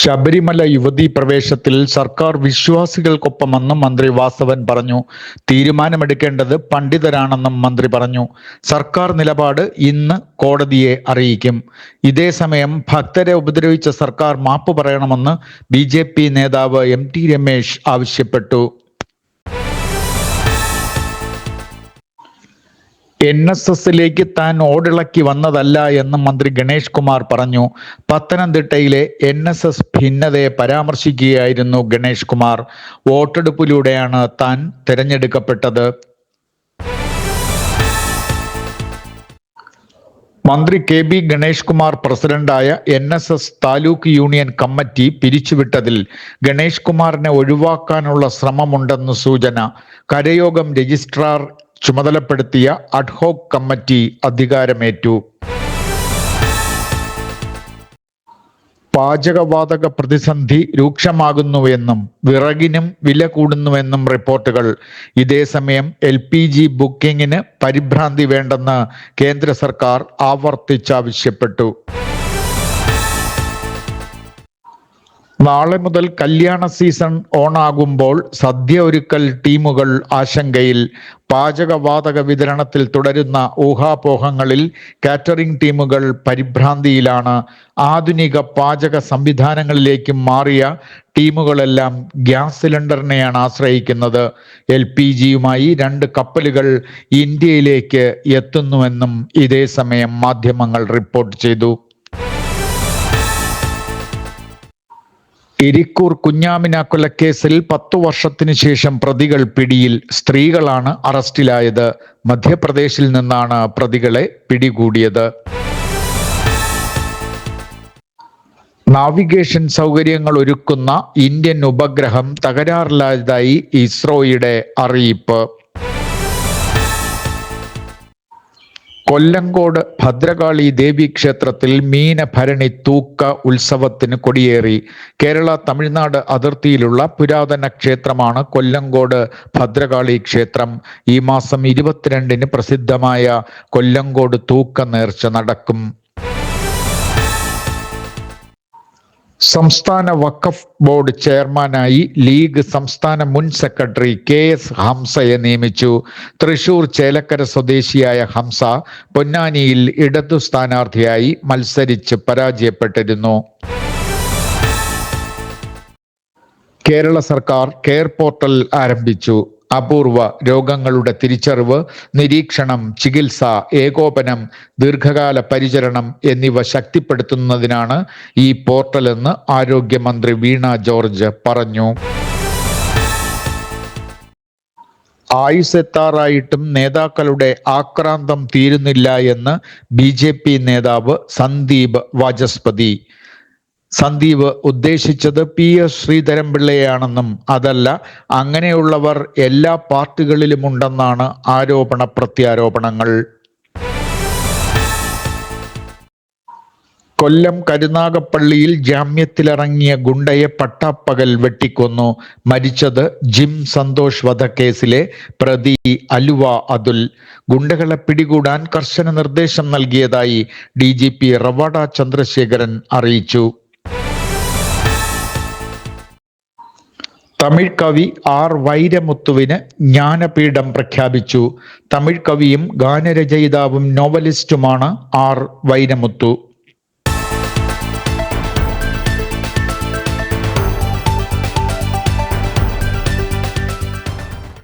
ശബരിമല യുവതീ പ്രവേശത്തിൽ സർക്കാർ വിശ്വാസികൾക്കൊപ്പമെന്നും മന്ത്രി വാസവൻ പറഞ്ഞു. തീരുമാനമെടുക്കേണ്ടത് പണ്ഡിതരാണെന്നും മന്ത്രി പറഞ്ഞു. സർക്കാർ നിലപാട് ഇന്ന് കോടതിയെ അറിയിക്കും. ഇതേസമയം ഭക്തരെ ഉപദ്രവിച്ച സർക്കാർ മാപ്പ് പറയണമെന്ന് BJP നേതാവ് MT രമേശ് ആവശ്യപ്പെട്ടു. NSSലേക്ക് താൻ ഓടിളക്കി വന്നതല്ല എന്ന് മന്ത്രി ഗണേഷ് കുമാർ പറഞ്ഞു. പത്തനംതിട്ടയിലെ NSS ഭിന്നതയെ പരാമർശിക്കുകയായിരുന്നു ഗണേഷ് കുമാർ. വോട്ടെടുപ്പിലൂടെയാണ് താൻ തിരഞ്ഞെടുക്കപ്പെട്ടത്. മന്ത്രി KB ഗണേഷ് കുമാർ പ്രസിഡന്റായ NSS താലൂക്ക് യൂണിയൻ കമ്മിറ്റി പിരിച്ചുവിട്ടതിൽ ഗണേഷ് കുമാറിനെ ഒഴിവാക്കാനുള്ള ശ്രമമുണ്ടെന്ന് സൂചന. കരയോഗം രജിസ്ട്രാർ ചുമതലപ്പെടുത്തിയ അഡ്ഹോക് കമ്മിറ്റി അധികാരമേറ്റു. പാചകവാതക പ്രതിസന്ധി രൂക്ഷമാകുന്നുവെന്നും വിറകിനും വില കൂടുന്നുവെന്നും റിപ്പോർട്ടുകൾ. ഇതേസമയം LPG ബുക്കിംഗിന് പരിഭ്രാന്തി വേണ്ടെന്ന് കേന്ദ്ര സർക്കാർ ആവർത്തിച്ചാവശ്യപ്പെട്ടു. നാളെ മുതൽ കല്യാണ സീസൺ ഓണാകുമ്പോൾ സദ്യ ഒരുക്കൽ ടീമുകൾ ആശങ്കയിൽ. പാചകവാതക വിതരണത്തിൽ തുടരുന്ന ഊഹാപോഹങ്ങളിൽ കാറ്ററിംഗ് ടീമുകൾ പരിഭ്രാന്തിയിലാണ്. ആധുനിക പാചക സംവിധാനങ്ങളിലേക്ക് മാറിയ ടീമുകളെല്ലാം ഗ്യാസ് സിലിണ്ടറിനെയാണ് ആശ്രയിക്കുന്നത്. LPGയുമായി 2 കപ്പലുകൾ ഇന്ത്യയിലേക്ക് എത്തുന്നുവെന്നും ഇതേസമയം മാധ്യമങ്ങൾ റിപ്പോർട്ട് ചെയ്തു. ഇരിക്കൂർ കുഞ്ഞാമിന കൊലക്കേസിൽ 10 വർഷത്തിനു ശേഷം പ്രതികൾ പിടിയിൽ. സ്ത്രീകളാണ് അറസ്റ്റിലായത്. മധ്യപ്രദേശിൽ നിന്നാണ് പ്രതികളെ പിടികൂടിയത്. നാവിഗേഷൻ സൗകര്യങ്ങൾ ഒരുക്കുന്ന ഇന്ത്യൻ ഉപഗ്രഹം തകരാറിലായതായി ഇസ്രോയുടെ അറിയിപ്പ്. കൊല്ലങ്കോട് ഭദ്രകാളി ദേവീക്ഷേത്രത്തിൽ മീനഭരണി തൂക്ക ഉത്സവത്തിന് കൊടിയേറി. കേരള തമിഴ്നാട് അതിർത്തിയിലുള്ള പുരാതന ക്ഷേത്രമാണ് കൊല്ലങ്കോട് ഭദ്രകാളി ക്ഷേത്രം. ഈ മാസം 22-ന് പ്രസിദ്ധമായ കൊല്ലങ്കോട് തൂക്ക നേർച്ച നടക്കും. സംസ്ഥാന വഖഫ് ബോർഡ് ചെയർമാനായി ലീഗ് സംസ്ഥാന മുൻ സെക്രട്ടറി KS ഹംസയെ നിയമിച്ചു. തൃശൂർ ചേലക്കര സ്വദേശിയായ ഹംസ പൊന്നാനിയിൽ ഇടതു സ്ഥാനാർത്ഥിയായി മത്സരിച്ച് പരാജയപ്പെട്ടിരുന്നു. കേരള സർക്കാർ കെയർ പോർട്ടൽ ആരംഭിച്ചു. അപൂർവ രോഗങ്ങളുടെ തിരിച്ചറിവ്, നിരീക്ഷണം, ചികിത്സ, ഏകോപനം, ദീർഘകാല പരിചരണം എന്നിവ ശക്തിപ്പെടുത്തുന്നതിനാണ് ഈ പോർട്ടലെന്ന് ആരോഗ്യമന്ത്രി വീണ ജോർജ് പറഞ്ഞു. ആയുസ് എത്താറായിട്ടും നേതാക്കളുടെ ആക്രാന്തം തീരുന്നില്ല എന്ന് BJP നേതാവ് സന്ദീപ് വാചസ്പതി. സന്ദീപ് ഉദ്ദേശിച്ചത് PS ശ്രീധരൻപിള്ളയെയാണെന്നും അതല്ല, അങ്ങനെയുള്ളവർ എല്ലാ പാർട്ടികളിലുമുണ്ടെന്നാണ് ആരോപണ പ്രത്യാരോപണങ്ങൾ. കൊല്ലം കരുനാഗപ്പള്ളിയിൽ ജാമ്യത്തിലിറങ്ങിയ ഗുണ്ടയെ പട്ടാപ്പകൽ വെട്ടിക്കൊന്നു. മരിച്ചത് ജിം സന്തോഷ് വധക്കേസിലെ പ്രതി അലുവ അതുൽ. ഗുണ്ടകളെ പിടികൂടാൻ കർശന നിർദ്ദേശം നൽകിയതായി DGP റവാഡ ചന്ദ്രശേഖരൻ അറിയിച്ചു. തമിഴ് കവി R വൈരമുത്തുവിന് ജ്ഞാനപീഠം പ്രഖ്യാപിച്ചു. തമിഴ് കവിയും ഗാനരചയിതാവും നോവലിസ്റ്റുമാണ് R വൈരമുത്തു.